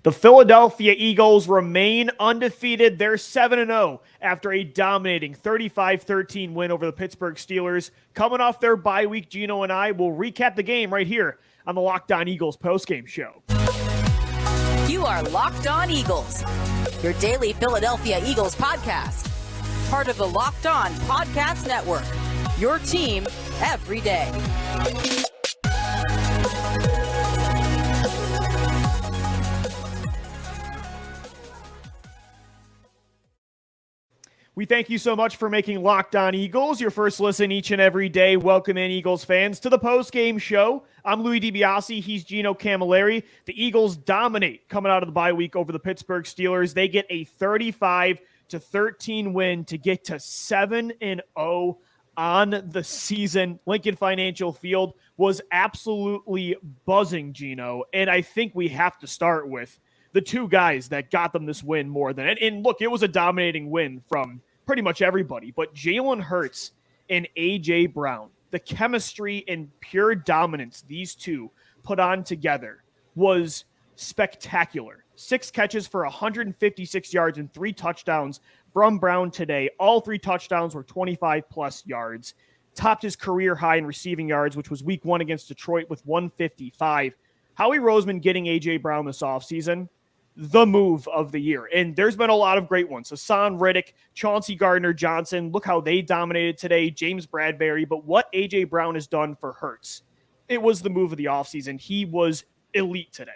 The Philadelphia Eagles remain undefeated. They're 7-0 after a dominating 35-13 win over the Pittsburgh Steelers. Coming off their bye week, Gino and I will recap the game right here on the Locked On Eagles postgame show. You are Locked On Eagles, your daily Philadelphia Eagles podcast. Part of the Locked On Podcast Network, your team every day. We thank you so much for making Locked On Eagles your first listen each and every day. Welcome in, Eagles fans, to the post-game show. I'm Louis DiBiase. He's Gino Camilleri. The Eagles dominate coming out of the bye week over the Pittsburgh Steelers. They get a 35-13 win to get to 7-0 on the season. Lincoln Financial Field was absolutely buzzing, Gino, and I think we have to start with the two guys that got them this win more than – and look, it was a dominating win from pretty much everybody, but Jalen Hurts and A.J. Brown, the chemistry and pure dominance these two put on together was spectacular. 6 catches for 156 yards and 3 touchdowns from Brown today. All 3 touchdowns were 25-plus yards. Topped his career high in receiving yards, which was week 1 against Detroit with 155. Howie Roseman getting A.J. Brown this offseason, the move of the year. And there's been a lot of great ones. Hassan Reddick, Chauncey Gardner-Johnson, look how they dominated today, James Bradbury. But what A.J. Brown has done for Hurts, it was the move of the offseason. He was elite today.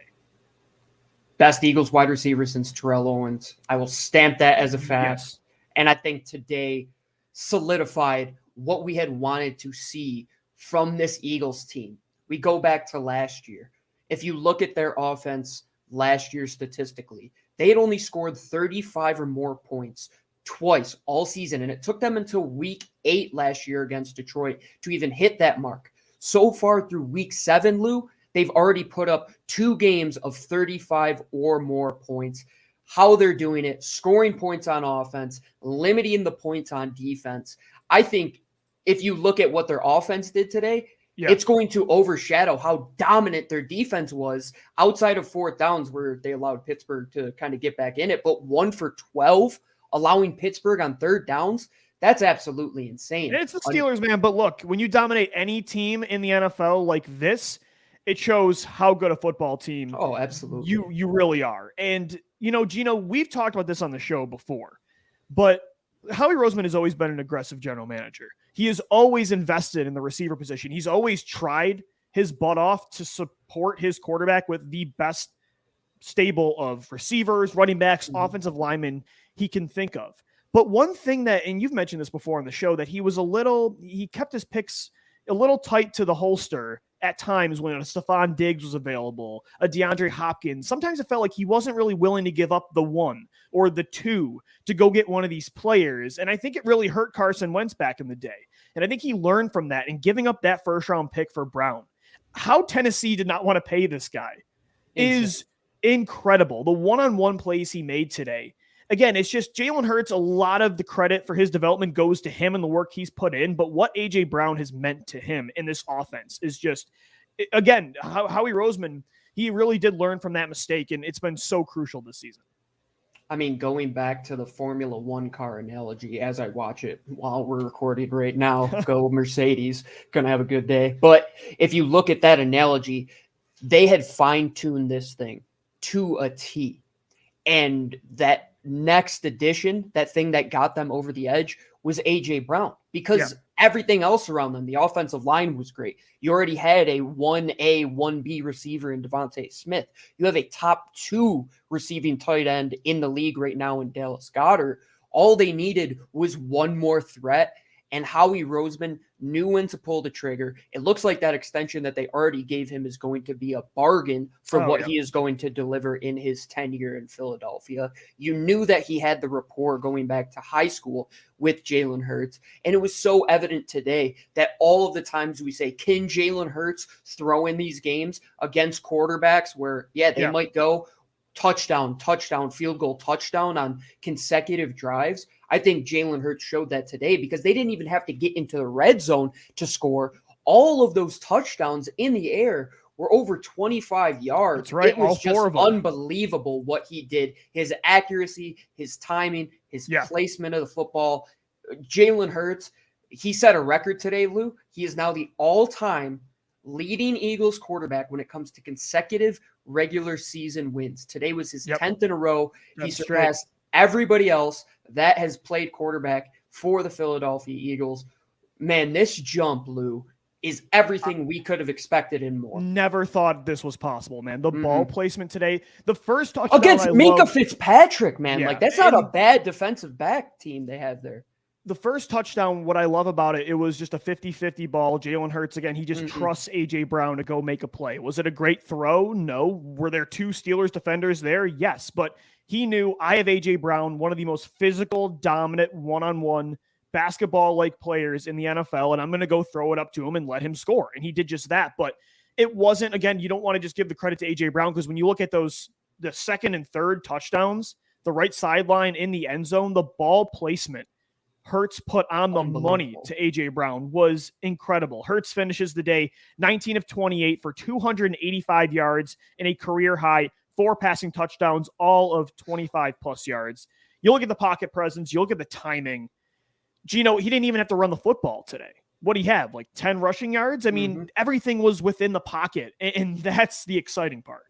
Best Eagles wide receiver since Terrell Owens. I will stamp that as a fact. Yes. And I think today solidified what we had wanted to see from this Eagles team. We go back to last year. If you look at their offense last year statistically, they had only scored 35 or more points twice all season, and it took them until week 8 last year against Detroit to even hit that mark. So far through week 7, Lou, they've already put up 2 games of 35 or more points. How they're doing it, scoring points on offense, limiting the points on defense. I think if you look at what their offense did today, it's going to overshadow how dominant their defense was outside of 4th downs where they allowed Pittsburgh to kind of get back in it. But 1 for 12, allowing Pittsburgh on 3rd downs, that's absolutely insane. And it's the Steelers, man. But look, when you dominate any team in the NFL like this, it shows how good a football team absolutely you really are. And, you know, Gino, we've talked about this on the show before, but Howie Roseman has always been an aggressive general manager. He has always invested in the receiver position. He's always tried his butt off to support his quarterback with the best stable of receivers, running backs, offensive linemen he can think of. But one thing that, and you've mentioned this before on the show, that he kept his picks a little tight to the holster at times when a Stephon Diggs was available, a DeAndre Hopkins. Sometimes it felt like he wasn't really willing to give up the 1 or the 2 to go get one of these players. And I think it really hurt Carson Wentz back in the day. And I think he learned from that and giving up that 1st-round pick for Brown. How Tennessee did not want to pay this guy is incredible. The one-on-one plays he made today. Again, it's just Jalen Hurts, a lot of the credit for his development goes to him and the work he's put in, but what A.J. Brown has meant to him in this offense is just, again, Howie Roseman, he really did learn from that mistake, and it's been so crucial this season. I mean, going back to the Formula One car analogy, as I watch it while we're recording right now, go Mercedes, gonna have a good day. But if you look at that analogy, they had fine-tuned this thing to a T, and that next addition, that thing that got them over the edge, was A.J. Brown, because everything else around them, the offensive line was great. You already had a 1A, 1B receiver in Devontae Smith. You have a top 2 receiving tight end in the league right now in Dallas Goedert. All they needed was one more threat, and Howie Roseman knew when to pull the trigger. It looks like that extension that they already gave him is going to be a bargain for he is going to deliver in his tenure in Philadelphia. You knew that he had the rapport going back to high school with Jalen Hurts, and it was so evident today that all of the times we say, can Jalen Hurts throw in these games against quarterbacks where, they might go touchdown, field goal, touchdown on consecutive drives. I think Jalen Hurts showed that today because they didn't even have to get into the red zone to score. All of those touchdowns in the air were over 25 yards. That's right. It was all just four of them. unbelievable what he did. His accuracy, his timing, his placement of the football. Jalen Hurts, he set a record today, Lou. He is now the all-time leading Eagles quarterback when it comes to consecutive regular season wins. Today was his 10th in a row. He surpassed everybody else that has played quarterback for the Philadelphia Eagles. Man, this jump, Lou, is everything we could have expected and more. Never thought this was possible, man. The ball placement today, the first touchdown against Minka Fitzpatrick, man. Yeah. Like, that's not a bad defensive back team they have there. The first touchdown, what I love about it, it was just a 50-50 ball. Jalen Hurts, again, he just trusts A.J. Brown to go make a play. Was it a great throw? No. Were there two Steelers defenders there? Yes. But he knew, I have A.J. Brown, one of the most physical, dominant, one-on-one basketball-like players in the NFL, and I'm going to go throw it up to him and let him score. And he did just that. But it wasn't, again, you don't want to just give the credit to A.J. Brown, because when you look at those, the second and third touchdowns, the right sideline in the end zone, the ball placement Hurts put on the money to A.J. Brown was incredible. Hurts finishes the day 19 of 28 for 285 yards and a career high 4 passing touchdowns, all of 25-plus yards. You look at the pocket presence, you look at the timing. Gino, he didn't even have to run the football today. What do he have, like 10 rushing yards? I mean, everything was within the pocket, and that's the exciting part.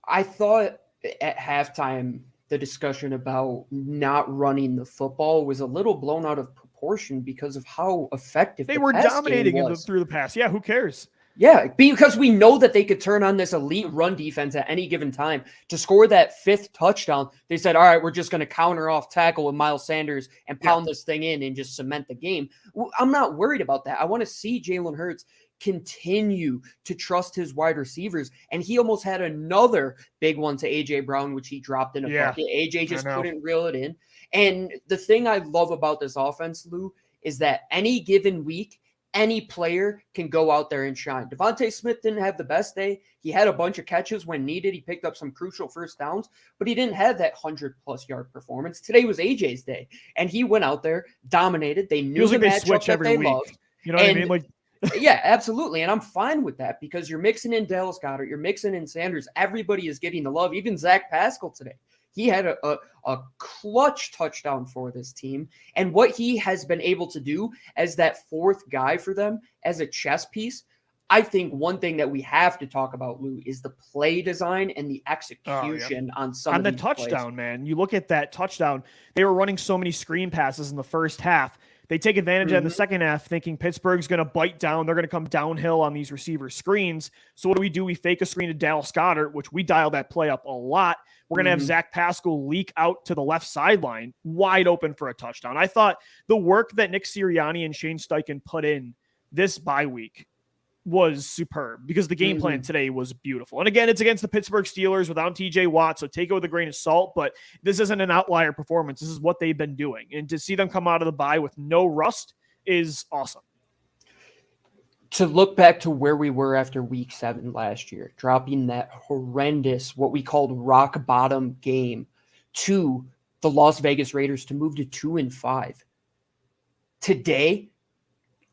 I thought at halftime the discussion about not running the football was a little blown out of proportion because of how effective they were dominating through the pass. Yeah, who cares? Yeah, because we know that they could turn on this elite run defense at any given time. To score that 5th touchdown, they said, all right, we're just going to counter off tackle with Miles Sanders and pound this thing in and just cement the game. I'm not worried about that. I want to see Jalen Hurts continue to trust his wide receivers. And he almost had another big one to A.J. Brown, which he dropped in a bucket. A.J. just couldn't reel it in. And the thing I love about this offense, Lou, is that any given week, any player can go out there and shine. Devontae Smith didn't have the best day. He had a bunch of catches when needed. He picked up some crucial first downs, but he didn't have that 100-plus yard performance. Today was AJ's day, and he went out there, dominated. They knew the matchup that they loved. You know what I mean? Like, yeah, absolutely. And I'm fine with that because you're mixing in Dallas Goedert, you're mixing in Sanders. Everybody is getting the love. Even Zach Pascal today. He had a clutch touchdown for this team. And what he has been able to do as that 4th guy for them as a chess piece, I think one thing that we have to talk about, Lou, is the play design and the execution on some of the these touchdown, plays. Man. You look at that touchdown, they were running so many screen passes in the first half. They take advantage of it in the second half, thinking Pittsburgh's going to bite down. They're going to come downhill on these receiver screens. So what do? We fake a screen to Dallas Goedert, which we dial that play up a lot. We're going to have Zach Pascal leak out to the left sideline, wide open for a touchdown. I thought the work that Nick Sirianni and Shane Steichen put in this bye week was superb because the game plan today was beautiful. And again, it's against the Pittsburgh Steelers without TJ Watt, so take it with a grain of salt, but this isn't an outlier performance. This is what they've been doing. And to see them come out of the bye with no rust is awesome. To look back to where we were after week 7 last year, dropping that horrendous, what we called rock bottom game to the Las Vegas Raiders to move to 2-5. Today,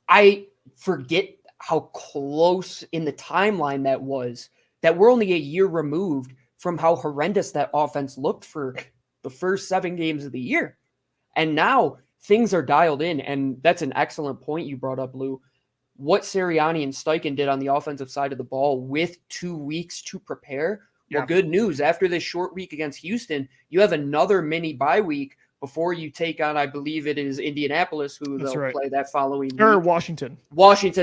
I forget how close in the timeline that was, that we're only a year removed from how horrendous that offense looked for the first 7 games of the year. And now things are dialed in. And that's an excellent point you brought up, Lou. What Sirianni and Steichen did on the offensive side of the ball with 2 weeks to prepare. Well, good news. After this short week against Houston, you have another mini bye week before you take on, I believe it is Indianapolis, who they'll play that following week. Or Washington,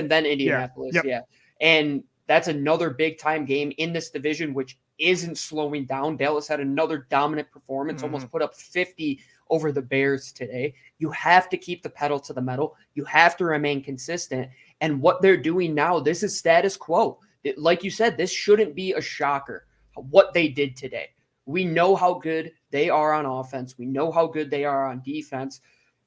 then Indianapolis. Yeah. And that's another big time game in this division, which isn't slowing down. Dallas had another dominant performance, almost put up 50 over the Bears today. You have to keep the pedal to the metal. You have to remain consistent. And what they're doing now, this is status quo. Like you said, this shouldn't be a shocker, what they did today. We know how good they are on offense. We know how good they are on defense.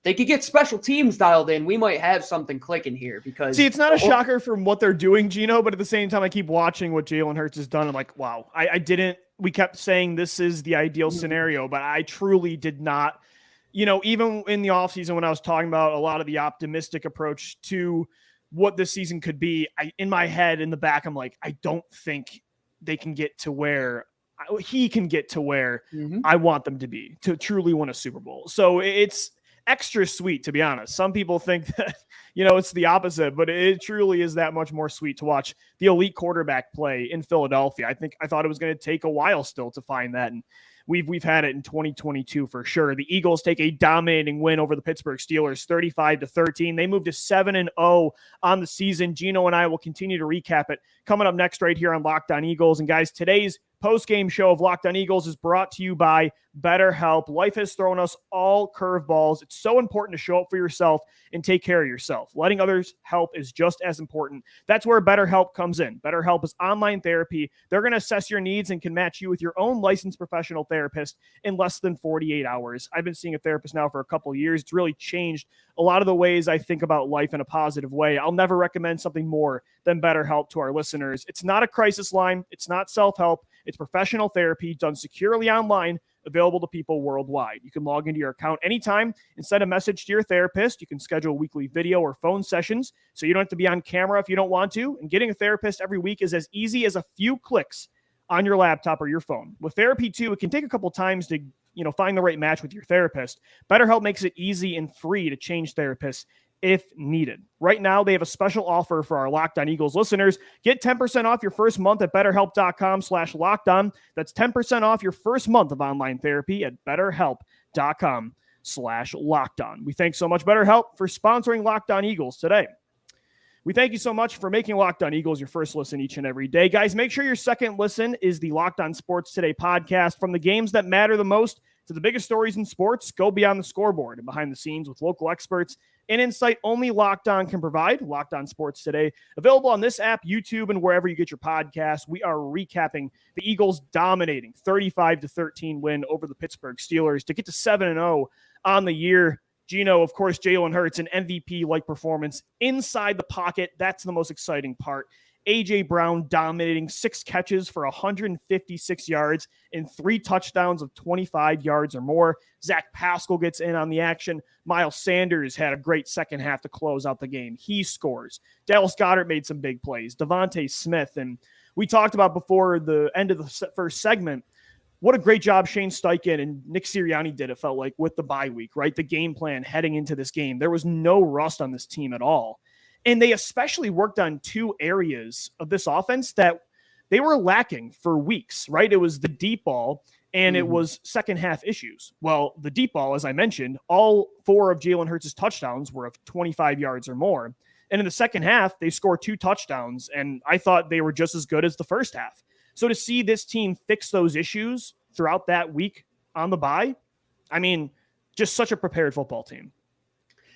They could get special teams dialed in. We might have something clicking here because... See, it's not a shocker from what they're doing, Gino, but at the same time, I keep watching what Jalen Hurts has done. I'm like, wow, I didn't... We kept saying this is the ideal scenario, but I truly did not... You know, even in the offseason when I was talking about a lot of the optimistic approach to what this season could be, in my head, in the back, I'm like, I don't think they can get to where he can get to where I want them to be to truly win a Super Bowl. So it's extra sweet, to be honest. Some people think that, it's the opposite, but it truly is that much more sweet to watch the elite quarterback play in Philadelphia. I thought it was going to take a while still to find that. And we've had it in 2022 for sure. The Eagles take a dominating win over the Pittsburgh Steelers, 35-13. They moved to 7-0 on the season. Gino and I will continue to recap it coming up next right here on Locked On Eagles. And guys, today's post-game show of Locked On Eagles is brought to you by BetterHelp. Life has thrown us all curveballs. It's so important to show up for yourself and take care of yourself. Letting others help is just as important. That's where BetterHelp comes in. BetterHelp is online therapy. They're going to assess your needs and can match you with your own licensed professional therapist in less than 48 hours. I've been seeing a therapist now for a couple of years. It's really changed a lot of the ways I think about life in a positive way. I'll never recommend something more than BetterHelp to our listeners. It's not a crisis line. It's not self-help. It's professional therapy done securely online, available to people worldwide. You can log into your account anytime and send a message to your therapist. You can schedule weekly video or phone sessions so you don't have to be on camera if you don't want to. And getting a therapist every week is as easy as a few clicks on your laptop or your phone. With therapy too, it can take a couple times to find the right match with your therapist. BetterHelp makes it easy and free to change therapists if needed. Right now, they have a special offer for our Locked On Eagles listeners. Get 10% off your first month at BetterHelp.com/LockedOn. That's 10% off your first month of online therapy at BetterHelp.com/LockedOn. We thank so much BetterHelp for sponsoring Locked On Eagles today. We thank you so much for making Locked On Eagles your first listen each and every day. Guys, make sure your second listen is the Locked On Sports Today podcast. From the games that matter the most to the biggest stories in sports, go beyond the scoreboard and behind the scenes with local experts and insight only Locked On can provide. Locked On Sports Today, available on this app, YouTube, and wherever you get your podcasts. We are recapping the Eagles' dominating 35-13 win over the Pittsburgh Steelers to get to 7-0 on the year. Gino, of course, Jalen Hurts, an MVP-like performance inside the pocket. That's the most exciting part. A.J. Brown dominating 6 catches for 156 yards and 3 touchdowns of 25 yards or more. Zach Pascal gets in on the action. Miles Sanders had a great second half to close out the game. He scores. Dallas Goedert made some big plays. Devontae Smith. And we talked about before the end of the first segment, what a great job Shane Steichen and Nick Sirianni did, it felt like, with the bye week, right? The game plan heading into this game. There was no rust on this team at all. And they especially worked on 2 areas of this offense that they were lacking for weeks, right? It was the deep ball and it was second half issues. Well, the deep ball, as I mentioned, all 4 of Jalen Hurts' touchdowns were of 25 yards or more. And in the second half, they scored 2 touchdowns, and I thought they were just as good as the first half. So to see this team fix those issues throughout that week on the bye, I mean, just such a prepared football team.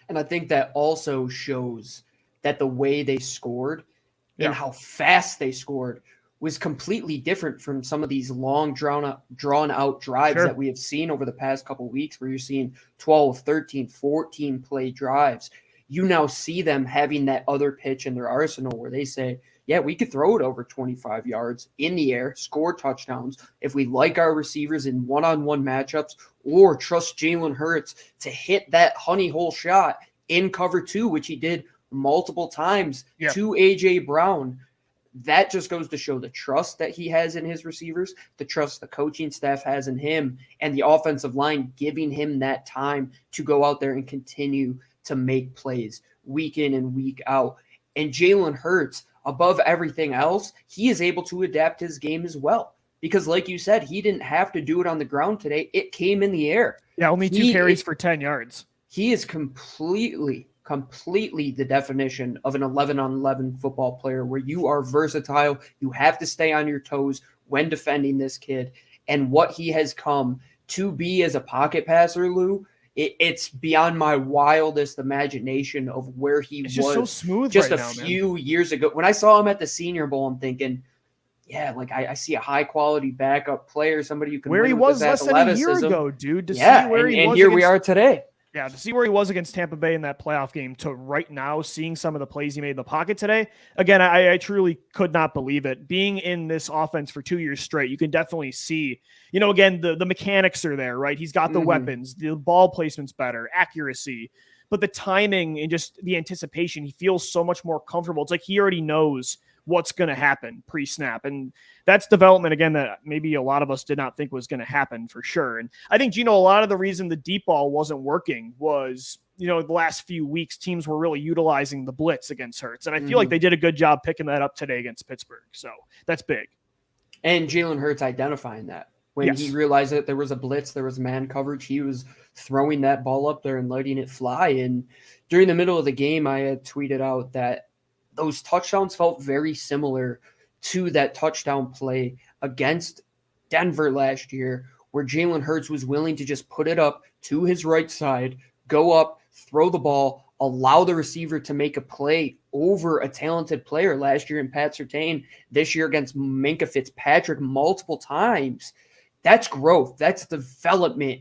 And I think that also shows that the way they scored and how fast they scored was completely different from some of these long drawn out drives that we have seen over the past couple of weeks, where you're seeing 12, 13, 14 play drives. You now see them having that other pitch in their arsenal where they say, yeah, we could throw it over 25 yards in the air, score touchdowns if we like our receivers in one-on-one matchups, or trust Jalen Hurts to hit that honey hole shot in cover 2, which he did multiple times to A.J. Brown. That just goes to show the trust that he has in his receivers, the trust the coaching staff has in him, and the offensive line giving him that time to go out there and continue to make plays week in and week out. And Jalen Hurts, above everything else, he is able to adapt his game as well. Because like you said, he didn't have to do it on the ground today. It came in the air. Yeah, only 2 carries for 10 yards. He is completely the definition of an 11-on-11 football player, where you are versatile. You have to stay on your toes when defending this kid. And what he has come to be as a pocket passer, Lou, it's beyond my wildest imagination of where he was just so smooth just right a now, few years ago. When I saw him at the Senior Bowl, I'm thinking, yeah, like I see a high-quality backup player, somebody who can where win he with was his less than a year athleticism. ago, dude. To see where he and was here we are today. Yeah, to see where he was against Tampa Bay in that playoff game to right now seeing some of the plays he made in the pocket today, again, I truly could not believe it. Being in this offense for 2 years straight, you can definitely see, again, the mechanics are there, right? He's got the weapons, the ball placement's better, accuracy. but the timing and just the anticipation, he feels so much more comfortable. It's like he already knows what's going to happen pre-snap. And that's development, again, that maybe a lot of us did not think was going to happen for sure. And I think, Gino, a lot of the reason the deep ball wasn't working was, the last few weeks, teams were really utilizing the blitz against Hurts. And I feel like they did a good job picking that up today against Pittsburgh. So that's big. And Jalen Hurts identifying that. When he realized that there was a blitz, there was man coverage, he was throwing that ball up there and letting it fly. And during the middle of the game, I had tweeted out that those touchdowns felt very similar to that touchdown play against Denver last year, where Jalen Hurts was willing to just put it up to his right side, go up, throw the ball, allow the receiver to make a play over a talented player last year in Pat Surtain, this year against Minkah Fitzpatrick multiple times. That's growth. That's development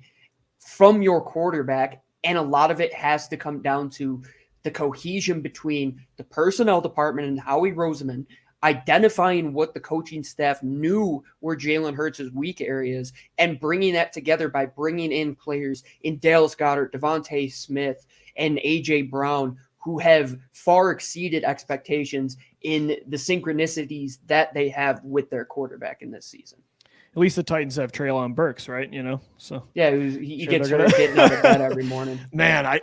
from your quarterback. And a lot of it has to come down to the cohesion between the personnel department and Howie Roseman, identifying what the coaching staff knew were Jalen Hurts' weak areas and bringing that together by bringing in players in Dallas Goedert, Devontae Smith, and A.J. Brown, who have far exceeded expectations in the synchronicities that they have with their quarterback in this season. At least the Titans have Treylon Burks, right? So yeah, he gets hurt getting out of bed every morning. Man,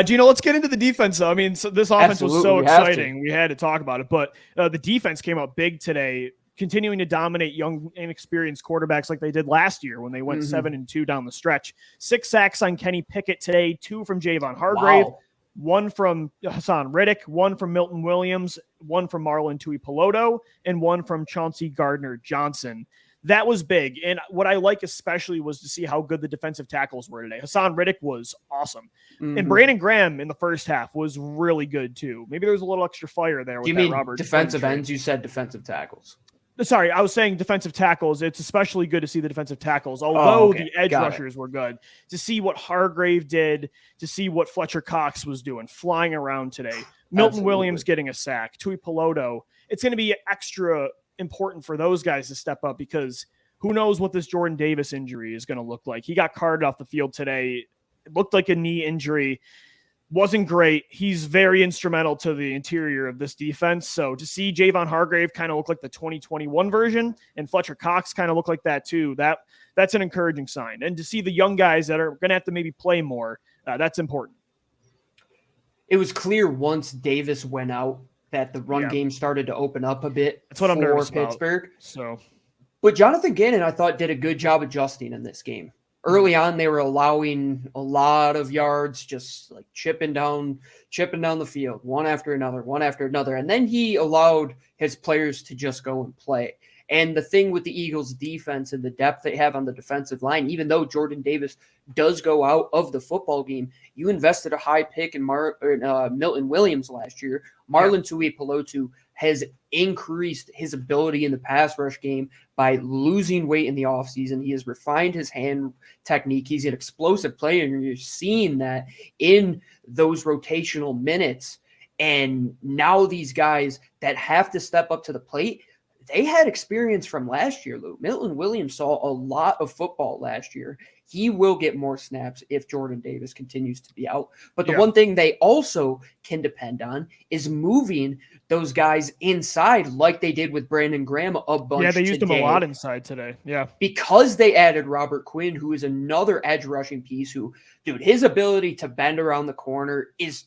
Gino, let's get into the defense, though. I mean, so this offense was so exciting. We had to talk about it, but the defense came out big today, continuing to dominate young, inexperienced quarterbacks like they did last year when they went 7-2 down the stretch. 6 sacks on Kenny Pickett today, 2 from Javon Hargrave. Wow. 1 from Hassan Riddick, 1 from Milton Williams, 1 from Marlon Tuipulotu, and 1 from Chauncey Gardner-Johnson. That was big. And what I like especially was to see how good the defensive tackles were today. Hassan Riddick was awesome. And Brandon Graham in the first half was really good too. Maybe there was a little extra fire there. Do you mean defensive ends? You said defensive tackles. Sorry, I was saying defensive tackles. It's especially good to see the defensive tackles, although the edge rushers were good. To see what Hargrave did, to see what Fletcher Cox was doing, flying around today. Milton Williams getting a sack, Tuipulotu. It's going to be extra important for those guys to step up because who knows what this Jordan Davis injury is going to look like. He got carted off the field today. It looked like a knee injury. Wasn't great. He's very instrumental to the interior of this defense. So to see Javon Hargrave kind of look like the 2021 version and Fletcher Cox kind of look like that too, that's an encouraging sign. And to see the young guys that are going to have to maybe play more, that's important. It was clear once Davis went out that the run game started to open up a bit. That's what I'm nervous Pittsburgh. So, but Jonathan Gannon, I thought, did a good job adjusting in this game. Early on, they were allowing a lot of yards, just like chipping down the field, one after another. And then he allowed his players to just go and play. And the thing with the Eagles defense and the depth they have on the defensive line, even though Jordan Davis does go out of the football game, you invested a high pick in Milton Williams last year. Marlon Tuipulotu has increased his ability in the pass rush game by losing weight in the offseason. He has refined his hand technique. He's an explosive player, and you're seeing that in those rotational minutes. And now these guys that have to step up to the plate, they had experience from last year, Lou. Milton Williams saw a lot of football last year. He will get more snaps if Jordan Davis continues to be out. But the one thing they also can depend on is moving those guys inside like they did with Brandon Graham a bunch. Yeah, they used him a lot inside today. Yeah. Because they added Robert Quinn, who is another edge rushing piece who, dude, his ability to bend around the corner is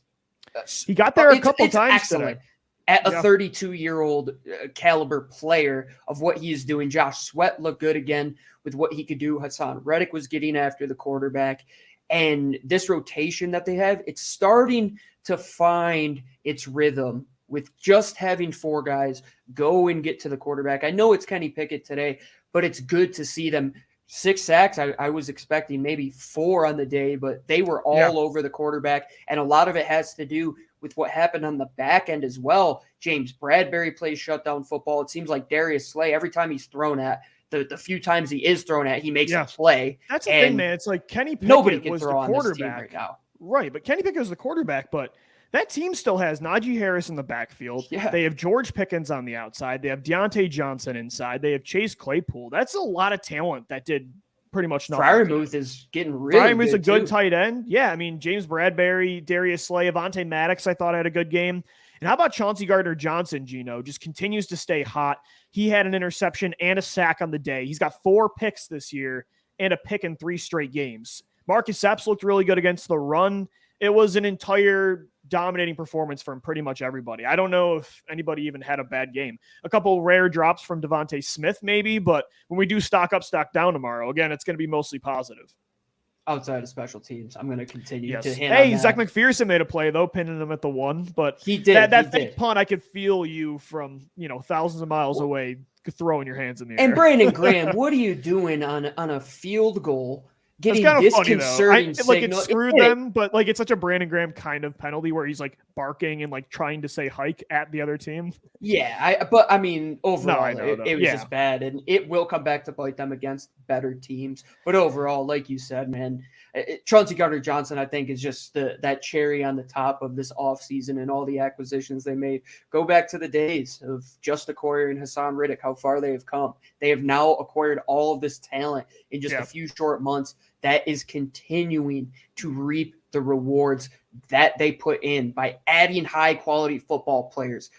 he got there a couple times excellent. Today. At a 32-year-old caliber player of what he is doing. Josh Sweat looked good again with what he could do. Hassan Reddick was getting after the quarterback. And this rotation that they have, it's starting to find its rhythm with just having 4 guys go and get to the quarterback. I know it's Kenny Pickett today, but it's good to see them. 6 sacks. I was expecting maybe 4 on the day, but they were all over the quarterback. And a lot of it has to do with what happened on the back end as well. James Bradbury plays shutdown football. It seems like Darius Slay, every time he's thrown at, the few times he is thrown at, he makes a play. That's the thing, man. It's like Kenny Pickett was the quarterback right now. Right, but Kenny Pickett was the quarterback, but that team still has Najee Harris in the backfield. Yeah. They have George Pickens on the outside. They have Deontay Johnson inside. They have Chase Claypool. That's a lot of talent that did pretty much nothing. Fryermuth is getting really Fryermuth's a good too. tight end. Yeah, I mean, James Bradbury, Darius Slay, Avonte Maddox, I thought had a good game. And how about Chauncey Gardner-Johnson, Gino? Just continues to stay hot. He had an interception and a sack on the day. He's got 4 picks this year and a pick in 3 straight games. Marcus Epps looked really good against the run. It was an entire dominating performance from pretty much everybody. I don't know if anybody even had a bad game. A couple rare drops from Devontae Smith maybe, but when we do stock up, stock down tomorrow, again, it's going to be mostly positive. Outside of special teams, I'm going to continue to hit Hey, on Zach that. McPherson made a play, though, pinning him at the 1, but He did. That fake punt, I could feel you from, thousands of miles away throwing your hands in the air. And Brandon Graham, what are you doing on a field goal? Getting kind of disconcerting funny, signal. It screwed them, but it's such a Brandon Graham kind of penalty where he's barking and trying to say hike at the other team. Yeah, overall, it was just bad, and it will come back to bite them against better teams. But overall, like you said, man, Chauncey Gardner-Johnson, I think, is just that cherry on the top of this offseason and all the acquisitions they made. Go back to the days of Just Okoye and Hassan Riddick, how far they have come. They have now acquired all of this talent in just a few short months. That is continuing to reap the rewards that they put in by adding high-quality football players.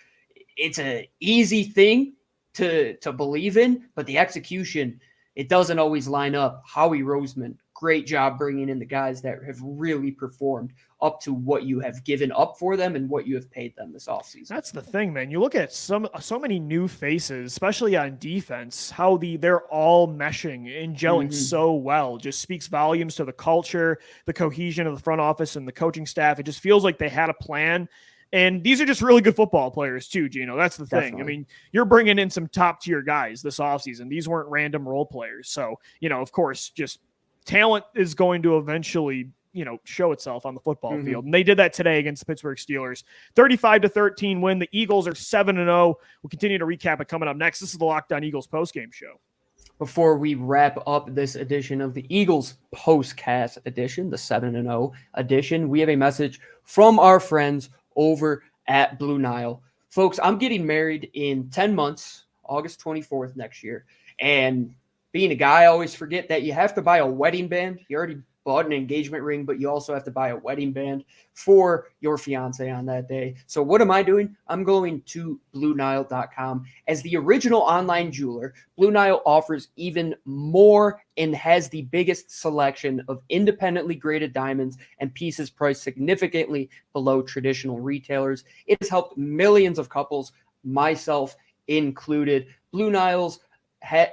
It's an easy thing to believe in, but the execution, it doesn't always line up. Howie Roseman, great job bringing in the guys that have really performed up to what you have given up for them and what you have paid them this offseason. That's the thing, man. You look at so many new faces, especially on defense, how they're all meshing and gelling so well. Just speaks volumes to the culture, the cohesion of the front office and the coaching staff. It just feels like they had a plan. And these are just really good football players too, Gino. That's the thing. Definitely. I mean, you're bringing in some top-tier guys this offseason. These weren't random role players. So, of course, just talent is going to eventually show itself on the football field. And they did that today against the Pittsburgh Steelers. 35-13 win. The Eagles are 7-0. We'll continue to recap it coming up next. This is the Locked On Eagles postgame show. Before we wrap up this edition of the Eagles postcast edition, the 7-0 edition, we have a message from our friends over at Blue Nile. Folks, I'm getting married in 10 months, August 24th next year. And being a guy, I always forget that you have to buy a wedding band. You already bought an engagement ring, but you also have to buy a wedding band for your fiance on that day. So what am I doing? I'm going to BlueNile.com. As the original online jeweler, Blue Nile offers even more and has the biggest selection of independently graded diamonds and pieces priced significantly below traditional retailers. It has helped millions of couples, myself included. Blue Nile, they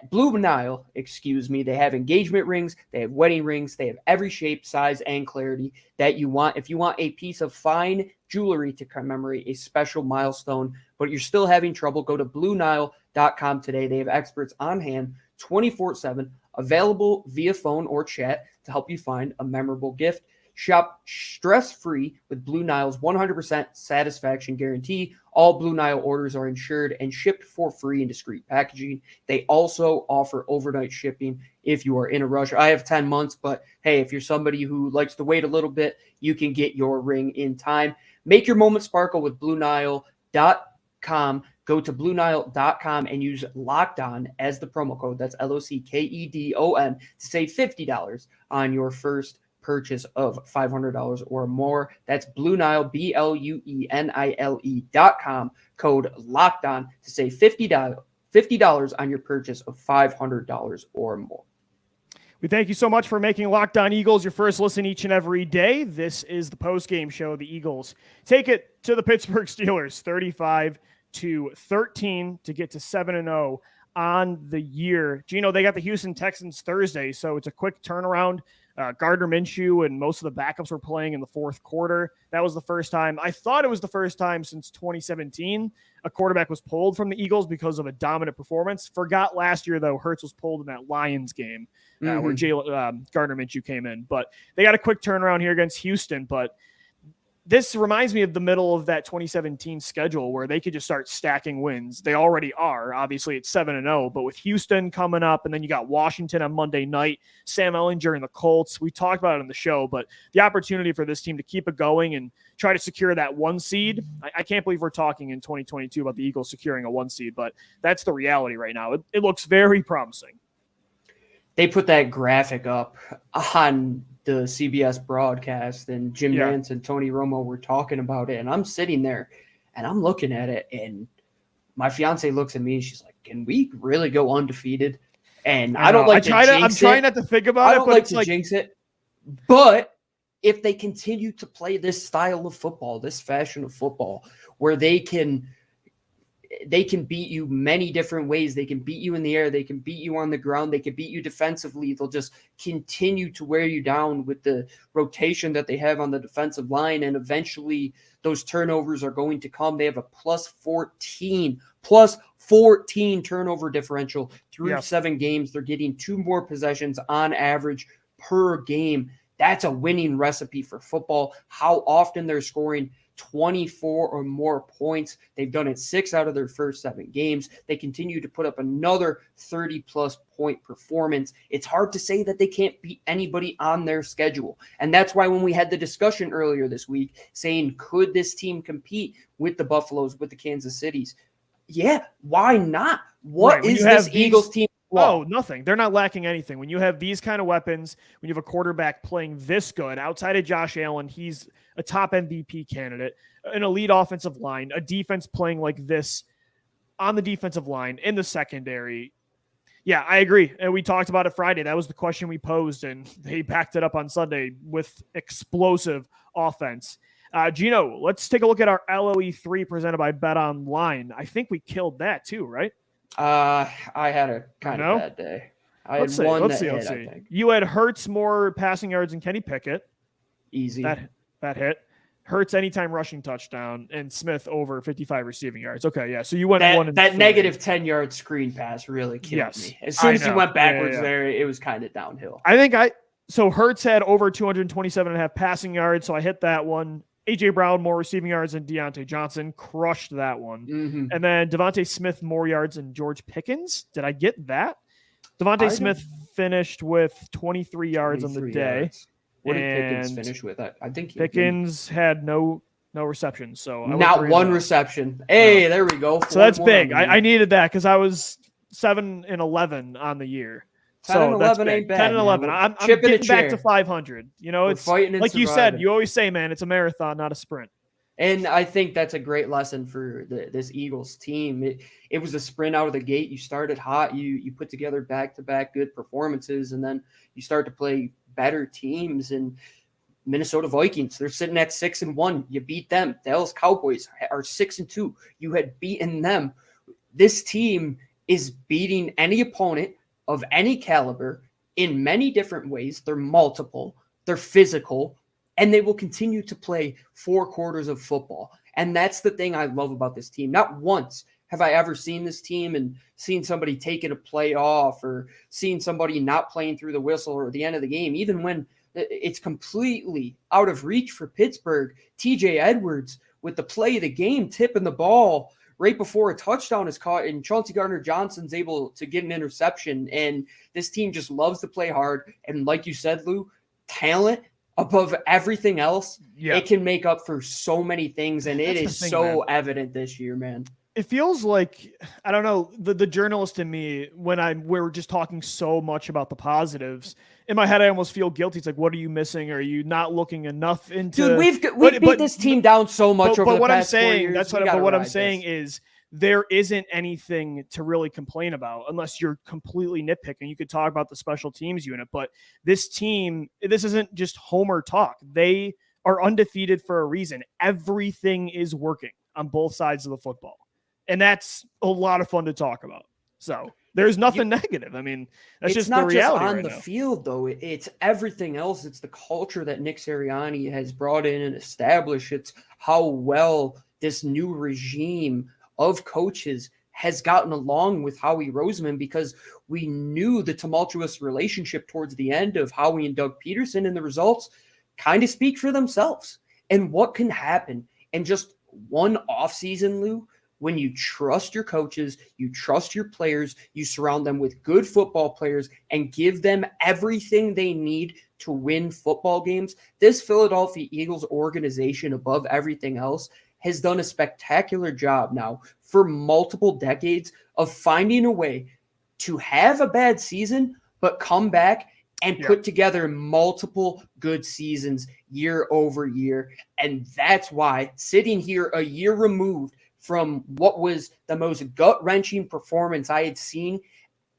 have engagement rings, they have wedding rings, they have every shape, size, and clarity that you want. If you want a piece of fine jewelry to commemorate a special milestone, but you're still having trouble, go to BlueNile.com today. They have experts on hand 24/7, available via phone or chat to help you find a memorable gift. Shop stress-free with Blue Nile's 100% satisfaction guarantee. All Blue Nile orders are insured and shipped for free in discreet packaging. They also offer overnight shipping if you are in a rush. I have 10 months, but hey, if you're somebody who likes to wait a little bit, you can get your ring in time. Make your moment sparkle with BlueNile.com. Go to BlueNile.com and use Locked On as the promo code. That's LOCKEDON to save $50 on your first purchase of $500 or more. That's Blue Nile, BLUENILE.com, code Locked On to save $50 on your purchase of $500 or more. We thank you so much for making Locked On Eagles your first listen each and every day. This is the postgame show. The Eagles take it to the Pittsburgh Steelers, 35-13 to get to 7-0 on the year. Gino, they got the Houston Texans Thursday, so it's a quick turnaround. Gardner Minshew and most of the backups were playing in the fourth quarter. That was the first time. I thought it was the first time since 2017 a quarterback was pulled from the Eagles because of a dominant performance. Forgot last year, though, Hurts was pulled in that Lions game where Gardner Minshew came in. But they got a quick turnaround here against Houston. But this reminds me of the middle of that 2017 schedule where they could just start stacking wins. They already are. Obviously, it's 7-0, but with Houston coming up, and then you got Washington on Monday night, Sam Ehlinger and the Colts. We talked about it on the show, but the opportunity for this team to keep it going and try to secure that 1 seed. I can't believe we're talking in 2022 about the Eagles securing a 1 seed, but that's the reality right now. It looks very promising. they put that graphic up on the CBS broadcast, and Jim Nantz and Tony Romo were talking about it, and I'm sitting there and I'm looking at it, and my fiance looks at me and she's like, "Can we really go undefeated?" And I don't like to jinx it. I'm trying not to think about it, I don't like to jinx it. But if they continue to play this style of football, this fashion of football, where they can beat you many different ways. They can beat you in the air. They can beat you on the ground. They can beat you defensively. They'll just continue to wear you down with the rotation that they have on the defensive line. And eventually those turnovers are going to come. They have a plus 14 turnover differential through 7 games. They're getting 2 more possessions on average per game. That's a winning recipe for football. How often they're scoring 24 or more points. They've done it 6 out of their first 7 games. They continue to put up another 30-plus point performance. It's hard to say that they can't beat anybody on their schedule. And that's why when we had the discussion earlier this week saying, could this team compete with the Buffaloes, with the Kansas Cities? Yeah, why not? What is this Eagles team? Oh, nothing. They're not lacking anything. When you have these kind of weapons, when you have a quarterback playing this good, outside of Josh Allen, he's a top MVP candidate, an elite offensive line, a defense playing like this on the defensive line, in the secondary. Yeah, I agree. And we talked about it Friday. That was the question we posed, and they backed it up on Sunday with explosive offense. Gino, let's take a look at our LOE3 presented by Bet Online. I think we killed that too, right? I had a kind of bad day. Let's see. You had Hurts more passing yards than Kenny Pickett. Easy. That hit. Hurts anytime rushing touchdown, and Smith over 55 receiving yards. Okay, yeah. So you went that negative 10-yard screen pass really killed me. As soon as you went backwards there, it was kind of downhill. So Hurts had over 227.5 passing yards, so I hit that one. A.J. Brown, more receiving yards than Deontay Johnson. Crushed that one. Mm-hmm. And then Devontae Smith, more yards than George Pickens. Did I get that? Devontae Smith finished with 23 yards on the day. What did Pickens finish with? I think Pickens had no receptions. So not one reception. Hey, there we go. So that's big. I needed that because I was 7-11 on the year. 10-11 ain't bad. 10-11. I'm getting back to 500. You know, it's like you said. You always say, man, it's a marathon, not a sprint. And I think that's a great lesson for this Eagles team. It was a sprint out of the gate. You started hot. You put together back-to-back good performances, and then you start to play better teams. And Minnesota Vikings, they're sitting at 6-1. You beat them. Dallas Cowboys are 6-2. You had beaten them. This team is beating any opponent of any caliber in many different ways. They're multiple, they're physical, and they will continue to play 4 quarters of football. And that's the thing I love about this team. Not once have I ever seen this team and seen somebody taking a play off or seen somebody not playing through the whistle or at the end of the game, even when it's completely out of reach for Pittsburgh. TJ Edwards with the play of the game, tipping the ball right before a touchdown is caught, and Chauncey Gardner-Johnson's able to get an interception. And this team just loves to play hard. And like you said, Lou, talent above everything else, it can make up for so many things. And it is so evident this year, man. It feels like, I don't know, the journalist in me, when we're just talking so much about the positives, in my head I almost feel guilty. It's like, what are you missing? Are you not looking enough into... Dude, we've beat this team down so much over the past 4 years. But what I'm saying is there isn't anything to really complain about unless you're completely nitpicking. You could talk about the special teams unit, but this team, this isn't just homer talk. They are undefeated for a reason. Everything is working on both sides of the football. And that's a lot of fun to talk about. So there's nothing negative. I mean, that's just the reality. It's not just on the field, though. It's everything else. It's the culture that Nick Sirianni has brought in and established. It's how well this new regime of coaches has gotten along with Howie Roseman, because we knew the tumultuous relationship towards the end of Howie and Doug Peterson, and the results kind of speak for themselves. And what can happen in just one offseason, Lou, when you trust your coaches, you trust your players, you surround them with good football players and give them everything they need to win football games. This Philadelphia Eagles organization, above everything else, has done a spectacular job now for multiple decades of finding a way to have a bad season, but come back and Yeah. put together multiple good seasons year over year. And that's why, sitting here a year removed from what was the most gut-wrenching performance I had seen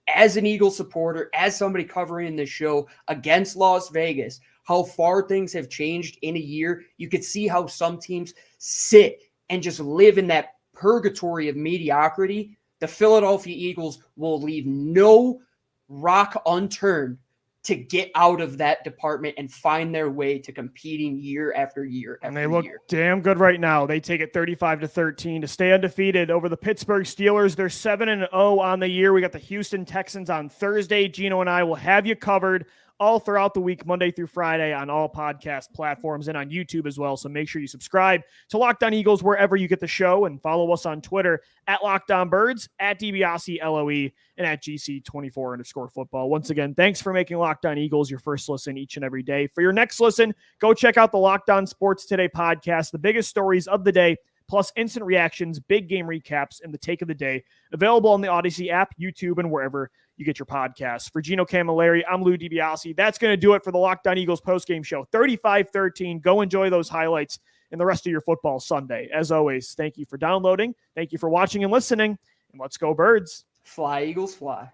as an Eagles supporter, as somebody covering the show against Las Vegas, how far things have changed in a year. You could see how some teams sit and just live in that purgatory of mediocrity. The Philadelphia Eagles will leave no rock unturned to get out of that department and find their way to competing year after year after And they look year. damn good right now. They take it 35-13 to stay undefeated over the Pittsburgh Steelers. They're 7-0 on the year. We got the Houston Texans on Thursday. Gino and I will have you covered all throughout the week, Monday through Friday, on all podcast platforms and on YouTube as well. So make sure you subscribe to Locked On Eagles wherever you get the show, and follow us on Twitter at Locked On Birds, at DiBiase LOE, and at GC24_football. Once again, thanks for making Locked On Eagles your first listen each and every day. For your next listen, go check out the Locked On Sports Today podcast, the biggest stories of the day, plus instant reactions, big game recaps, and the take of the day. Available on the Odyssey app, YouTube, and wherever you get your podcasts. For Gino Camilleri, I'm Lou DiBiase. That's going to do it for the Locked On Eagles postgame show. 35-13. Go enjoy those highlights in the rest of your football Sunday. As always, thank you for downloading. Thank you for watching and listening. And let's go, Birds. Fly, Eagles, fly.